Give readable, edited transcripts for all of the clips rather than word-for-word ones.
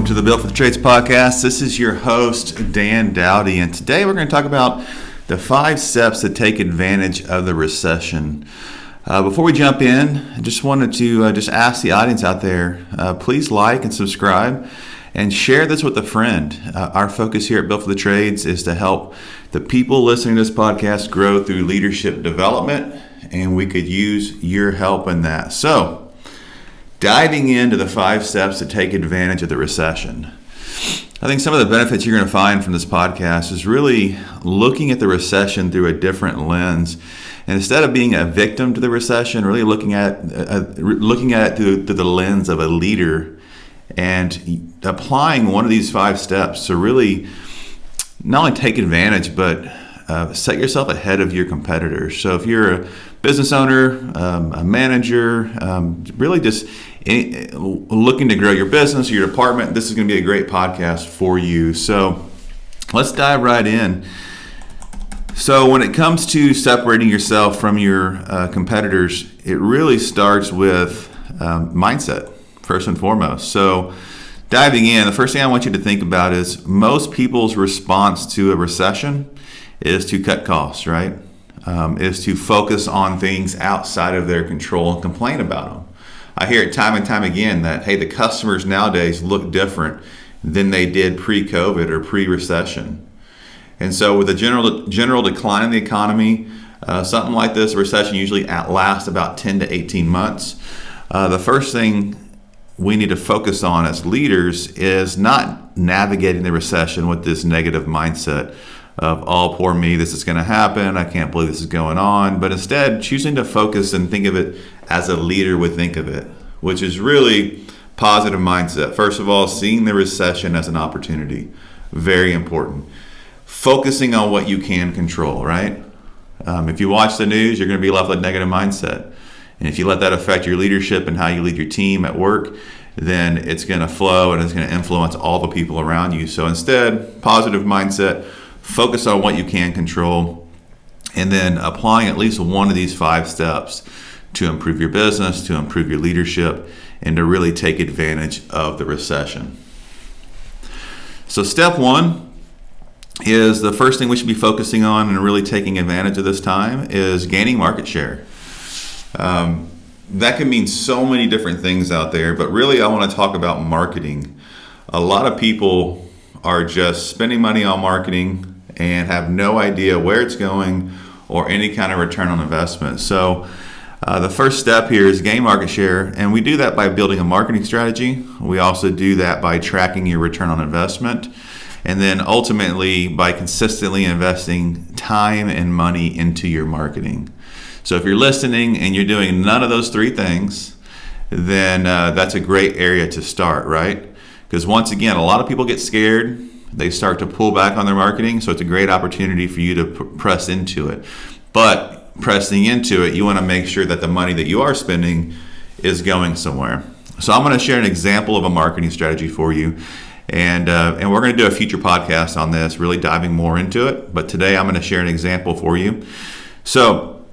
Welcome to the Built for the Trades podcast. This is your host, Dan Dowdy, and today we're going to talk about the 5 steps to take advantage of the recession. Before we jump in, I just wanted to just ask the audience out there, please like and subscribe and share this with a friend. Our focus here at Built for the Trades is to help the people listening to this podcast grow through leadership development, and we could use your help in that. So, diving into the 5 steps to take advantage of the recession. I think some of the benefits you're going to find from this podcast is really looking at the recession through a different lens. And instead of being a victim to the recession, really looking at it through the lens of a leader and applying one of these 5 steps to really not only take advantage, but set yourself ahead of your competitors. So if you're a business owner, a manager, really just looking to grow your business or your department, this is going to be a great podcast for you. So let's dive right in. So when it comes to separating yourself from your competitors, it really starts with mindset, first and foremost. So diving in, the first thing I want you to think about is most people's response to a recession is to cut costs, right? Is to focus on things outside of their control and complain about them. I hear it time and time again that, hey, the customers nowadays look different than they did pre-COVID or pre-recession. And so with a general decline in the economy, something like this, a recession usually lasts about 10 to 18 months. The first thing we need to focus on as leaders is not navigating the recession with this negative mindset of, oh, poor me, this is going to happen, I can't believe this is going on, but instead choosing to focus and think of it as a leader would think of it, which is really positive mindset. First of all, seeing the recession as an opportunity, very important. Focusing on what you can control, right? If you watch the news, you're going to be left with a negative mindset. And if you let that affect your leadership and how you lead your team at work, then it's going to flow and it's going to influence all the people around you. So instead, positive mindset, focus on what you can control, and then applying at least one of these 5 steps to improve your business, to improve your leadership, and to really take advantage of the recession. So step 1 is the first thing we should be focusing on and really taking advantage of this time is gaining market share. That can mean so many different things out there, but really I want to talk about marketing. A lot of people are just spending money on marketing and have no idea where it's going or any kind of return on investment. So the first step here is gain market share, and we do that by building a marketing strategy. We also do that by tracking your return on investment, and then ultimately by consistently investing time and money into your marketing. So if you're listening and you're doing none of those 3 things, then that's a great area to start, right? Because once again, a lot of people get scared. They start to pull back on their marketing, so it's a great opportunity for you to press into it. But pressing into it, you want to make sure that the money that you are spending is going somewhere. So I'm going to share an example of a marketing strategy for you, and we're going to do a future podcast on this, really diving more into it. But today I'm going to share an example for you. So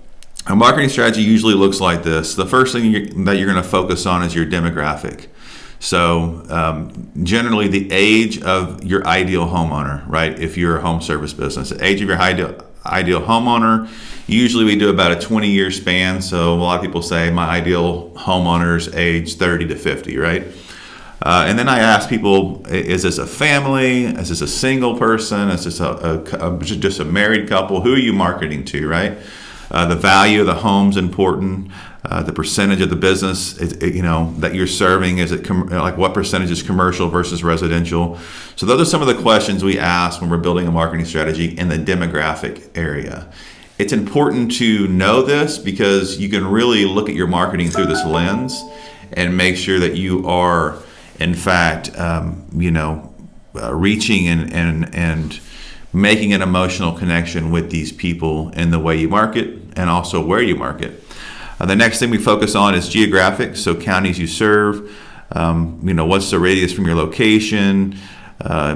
a marketing strategy usually looks like this. The first thing that you're going to focus on is your demographic. So generally the age of your ideal homeowner, right? If you're a home service business, the age of your ideal homeowner, usually we do about a 20-year span. So a lot of people say my ideal homeowner is age 30 to 50, right? And then I ask people, is this a family? Is this a single person? Is this just a married couple? Who are you marketing to, right? The value of the home's important. The percentage of the business that you're serving, is it like what percentage is commercial versus residential? So those are some of the questions we ask when we're building a marketing strategy in the demographic area. It's important to know this because you can really look at your marketing through this lens and make sure that you are, in fact, reaching and making an emotional connection with these people in the way you market and also where you market. The next thing we focus on is geographic, so counties you serve, what's the radius from your location,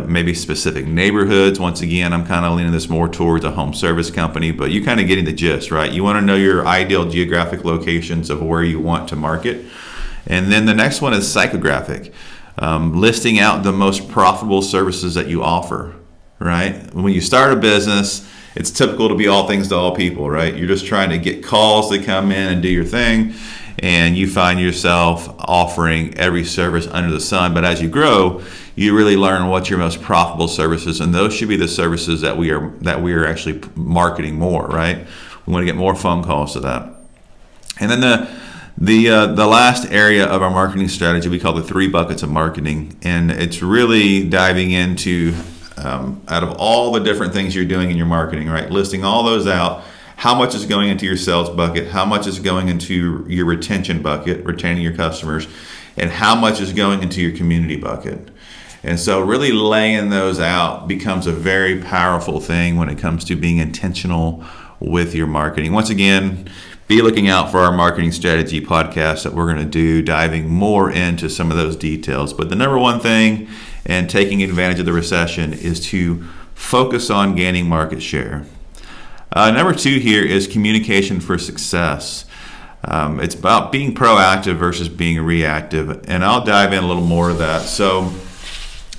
maybe specific neighborhoods. Once again, I'm kind of leaning this more towards a home service company, but you're kind of getting the gist, right? You want to know your ideal geographic locations of where you want to market. And then the next one is psychographic. listing out the most profitable services that you offer, right? When you start a business, it's typical to be all things to all people, right? You're just trying to get calls to come in and do your thing, and you find yourself offering every service under the sun. But as you grow, you really learn what's your most profitable services, and those should be the services that we are actually marketing more, right? We want to get more phone calls to that. And then the last area of our marketing strategy we call the 3 buckets of marketing, and it's really diving into out of all the different things you're doing in your marketing, right? Listing all those out. How much is going into your sales bucket? How much is going into your retention bucket, retaining your customers? And how much is going into your community bucket? And so really laying those out becomes a very powerful thing when it comes to being intentional with your marketing. Once again, be looking out for our marketing strategy podcast that we're going to do, diving more into some of those details. But the number one thing and taking advantage of the recession is to focus on gaining market share. Number 2 here is communication for success. It's about being proactive versus being reactive, and I'll dive in a little more of that. So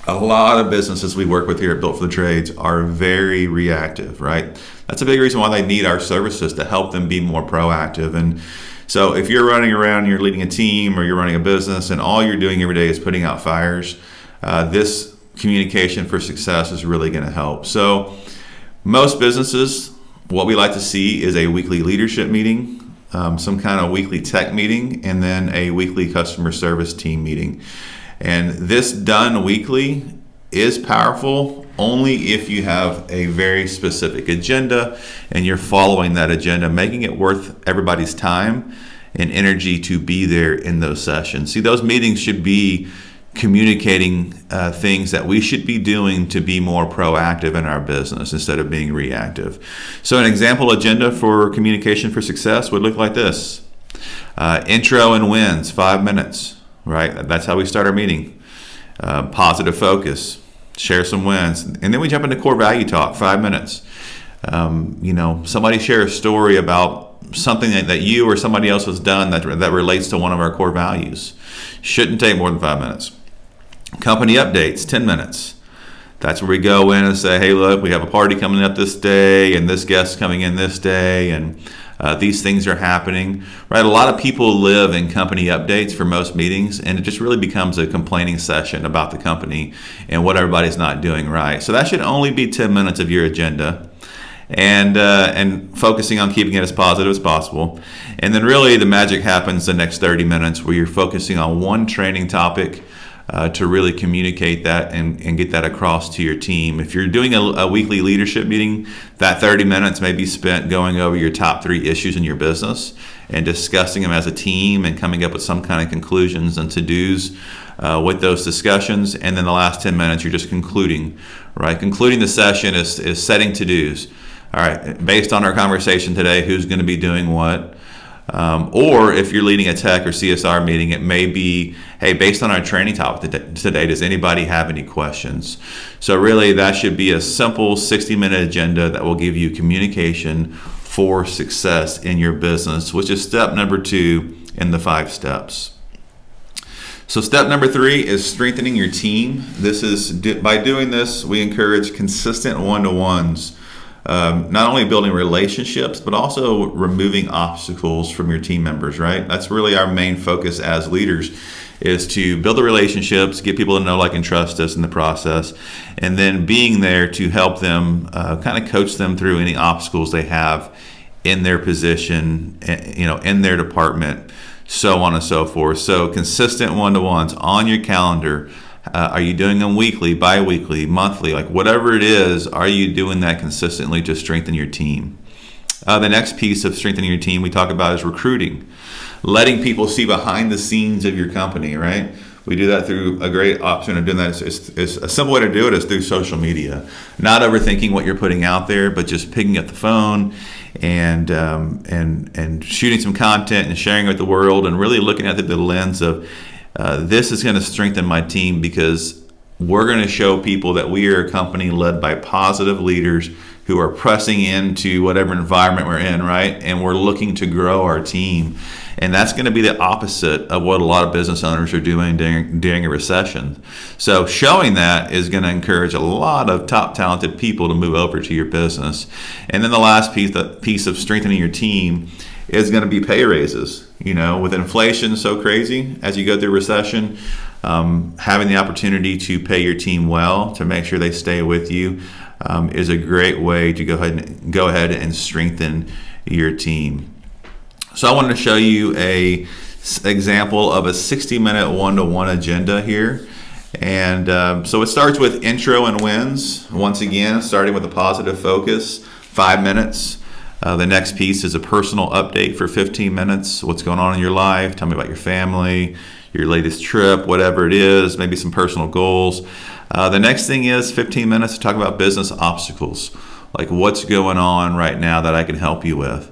a lot of businesses we work with here at Built for the Trades are very reactive, right? That's a big reason why they need our services, to help them be more proactive. And so if you're running around, you're leading a team or you're running a business, and all you're doing every day is putting out fires, this communication for success is really going to help. So most businesses, what we like to see is a weekly leadership meeting, some kind of weekly tech meeting, and then a weekly customer service team meeting. And this done weekly is powerful only if you have a very specific agenda and you're following that agenda, making it worth everybody's time and energy to be there in those sessions. See, those meetings should be communicating things that we should be doing to be more proactive in our business instead of being reactive. So an example agenda for communication for success would look like this. Intro and wins, 5 minutes, right? That's how we start our meeting. Positive focus, share some wins. And then we jump into core value talk, 5 minutes. Somebody share a story about something that you or somebody else has done that relates to one of our core values. Shouldn't take more than 5 minutes. Company updates, 10 minutes. That's where we go in and say, hey, look, we have a party coming up this day, and this guest's coming in this day, and these things are happening, right? A lot of people live in company updates for most meetings, and it just really becomes a complaining session about the company and what everybody's not doing right. So that should only be 10 minutes of your agenda, and focusing on keeping it as positive as possible. And then really the magic happens the next 30 minutes where you're focusing on one training topic to really communicate that and get that across to your team. If you're doing a weekly leadership meeting, that 30 minutes may be spent going over your top 3 issues in your business and discussing them as a team and coming up with some kind of conclusions and to-dos with those discussions. And then the last 10 minutes, you're just concluding, right? Concluding the session is setting to-dos. All right, based on our conversation today, who's going to be doing what? Or if you're leading a tech or CSR meeting, it may be, hey, based on our training topic today, does anybody have any questions? So really that should be a simple 60-minute agenda that will give you communication for success in your business, which is step number 2 in the 5 steps. So step number 3 is strengthening your team. By doing this, we encourage consistent one-to-ones. Not only building relationships, but also removing obstacles from your team members, right? That's really our main focus as leaders, is to build the relationships, get people to know, like, and trust us in the process, and then being there to help them, kind of coach them through any obstacles they have in their position, in their department, so on and so forth. So consistent one-to-ones on your calendar. Are you doing them weekly, bi-weekly, monthly, like whatever it is, are you doing that consistently to strengthen your team? The next piece of strengthening your team we talk about is recruiting. Letting people see behind the scenes of your company, right? We do that through a great option of doing that. It's a simple way to do it is through social media. Not overthinking what you're putting out there, but just picking up the phone and shooting some content and sharing it with the world, and really looking at the lens of this is going to strengthen my team because we're going to show people that we are a company led by positive leaders who are pressing into whatever environment we're in, right? And we're looking to grow our team. And that's going to be the opposite of what a lot of business owners are doing during a recession. So showing that is going to encourage a lot of top talented people to move over to your business. And then the last piece of strengthening your team is going to be pay raises. With inflation so crazy as you go through recession, having the opportunity to pay your team well to make sure they stay with you is a great way to go ahead and strengthen your team. So I wanted to show you a example of a 60-minute one-to-one agenda here. And so it starts with intro and wins. Once again, starting with a positive focus, 5 minutes. The next piece is a personal update for 15 minutes. What's going on in your life? Tell me about your family, your latest trip, whatever it is, maybe some personal goals. The next thing is 15 minutes to talk about business obstacles, like what's going on right now that I can help you with.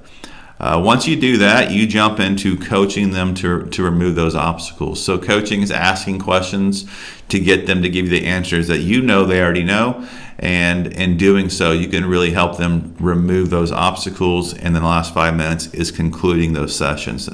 Once you do that, you jump into coaching them to remove those obstacles. So coaching is asking questions to get them to give you the answers that they already know. And in doing so, you can really help them remove those obstacles. And then the last 5 minutes is concluding those sessions.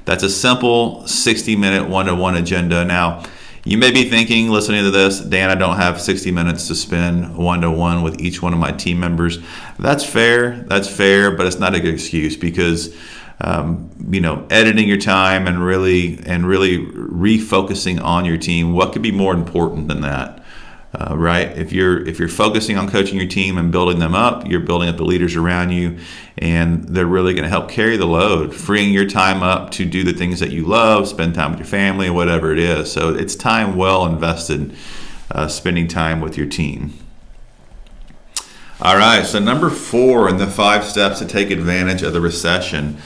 That's a simple 60-minute one-to-one agenda. Now, you may be thinking, listening to this, Dan, I don't have 60 minutes to spend one-to-one with each one of my team members. That's fair, but it's not a good excuse because, editing your time and really refocusing on your team, what could be more important than that? Right? If you're focusing on coaching your team and building them up, you're building up the leaders around you, and they're really going to help carry the load, freeing your time up to do the things that you love, spend time with your family, whatever it is. So it's time well invested, spending time with your team. All right, so number 4 in the 5 steps to take advantage of the recession,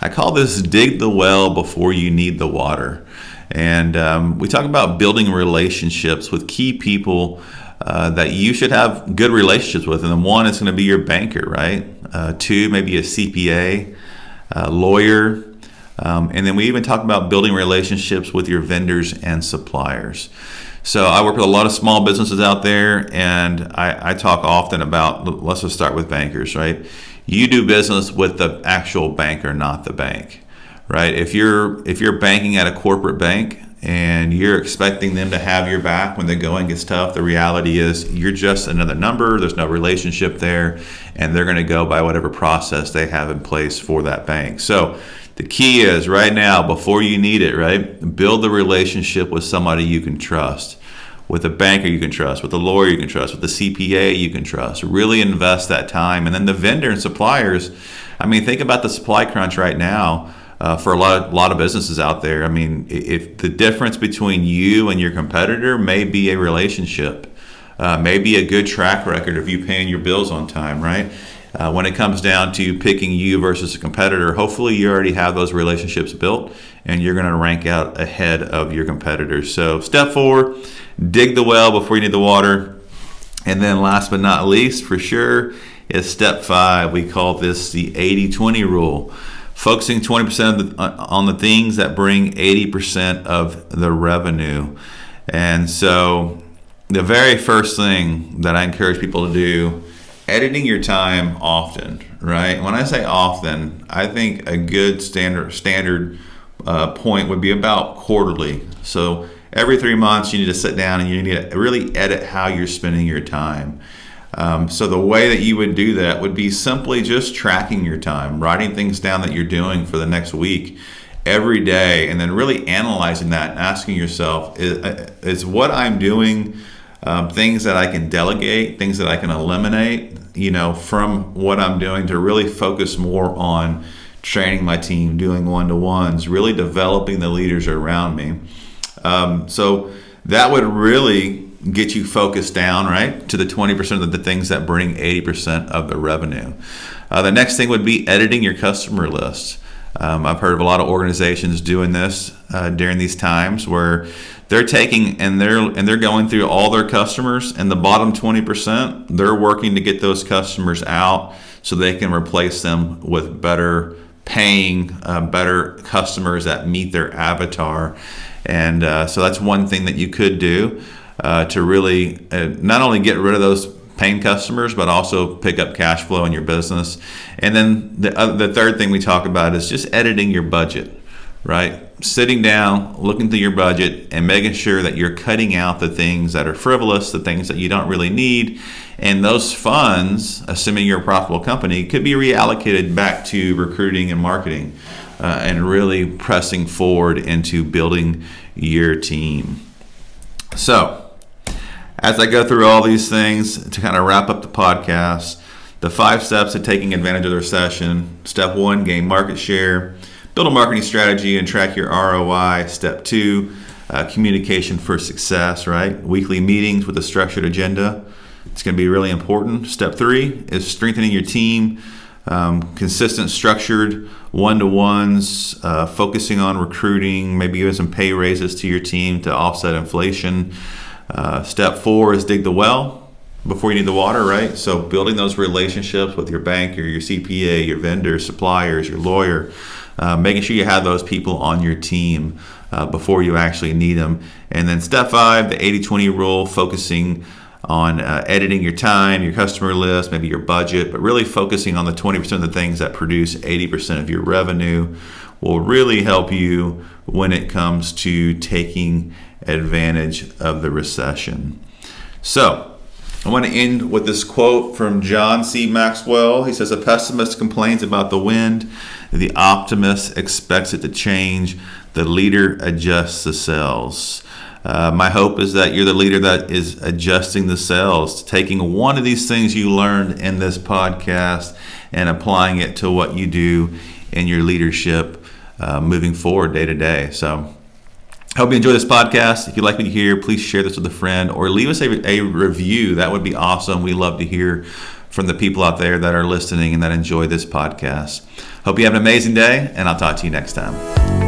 I call this dig the well before you need the water. And we talk about building relationships with key people that you should have good relationships with. And then 1 is going to be your banker, right? 2, maybe a CPA, lawyer. And then we even talk about building relationships with your vendors and suppliers. So I work with a lot of small businesses out there, and I talk often about, let's just start with bankers, right? You do business with the actual banker, not the bank. Right? If you're banking at a corporate bank and you're expecting them to have your back when the going gets tough, the reality is you're just another number. There's no relationship there, and they're going to go by whatever process they have in place for that bank. So the key is right now, before you need it, right? Build the relationship with somebody you can trust. With a banker you can trust, with a lawyer you can trust, with a CPA you can trust. Really invest that time. And then the vendor and suppliers, think about the supply crunch right now. For a lot of businesses out there, if the difference between you and your competitor may be a relationship, maybe a good track record of you paying your bills on time, right? When it comes down to picking you versus a competitor, hopefully you already have those relationships built and you're going to rank out ahead of your competitors. So step 4, dig the well before you need the water. And then last but not least, for sure, is step 5. We call this the 80-20 rule. Focusing 20% on the things that bring 80% of the revenue. And so the very first thing that I encourage people to do, editing your time often, right? When I say often, I think a good standard point would be about quarterly. So every 3 months you need to sit down and you need to really edit how you're spending your time. So the way that you would do that would be simply just tracking your time, writing things down that you're doing for the next week every day, and then really analyzing that and asking yourself, is what I'm doing things that I can delegate, things that I can eliminate, from what I'm doing, to really focus more on training my team, doing one-to-ones, really developing the leaders around me. So that would really get you focused down, right, to the 20% of the things that bring 80% of the revenue. The next thing would be editing your customer list. I've heard of a lot of organizations doing this during these times where they're taking and they're going through all their customers, and the bottom 20%, they're working to get those customers out so they can replace them with better paying, better customers that meet their avatar. And so that's one thing that you could do to really not only get rid of those paying customers, but also pick up cash flow in your business. And then the third thing we talk about is just editing your budget, right? Sitting down, looking through your budget, and making sure that you're cutting out the things that are frivolous, the things that you don't really need. And those funds, assuming you're a profitable company, could be reallocated back to recruiting and marketing, and really pressing forward into building your team. So, as I go through all these things to kind of wrap up the podcast, the 5 steps to taking advantage of the recession. Step 1, gain market share. Build a marketing strategy and track your ROI. Step 2, communication for success, right? Weekly meetings with a structured agenda. It's going to be really important. Step 3 is strengthening your team. Consistent, structured one-to-ones, focusing on recruiting, maybe giving some pay raises to your team to offset inflation. Step 4 is dig the well before you need the water, right? So building those relationships with your bank or your CPA, your vendors, suppliers, your lawyer, making sure you have those people on your team before you actually need them. And then step 5, the 80-20 rule, focusing on editing your time, your customer list, maybe your budget, but really focusing on the 20% of the things that produce 80% of your revenue will really help you when it comes to taking advantage of the recession. So, I want to end with this quote from John C. Maxwell. He says, "A pessimist complains about the wind. The optimist expects it to change. The leader adjusts the sails." My hope is that you're the leader that is adjusting the sails, taking one of these things you learned in this podcast and applying it to what you do in your leadership moving forward day to day. So I hope you enjoy this podcast. If you like what you hear, please share this with a friend or leave us a review. That would be awesome. We love to hear from the people out there that are listening and that enjoy this podcast. Hope you have an amazing day, and I'll talk to you next time.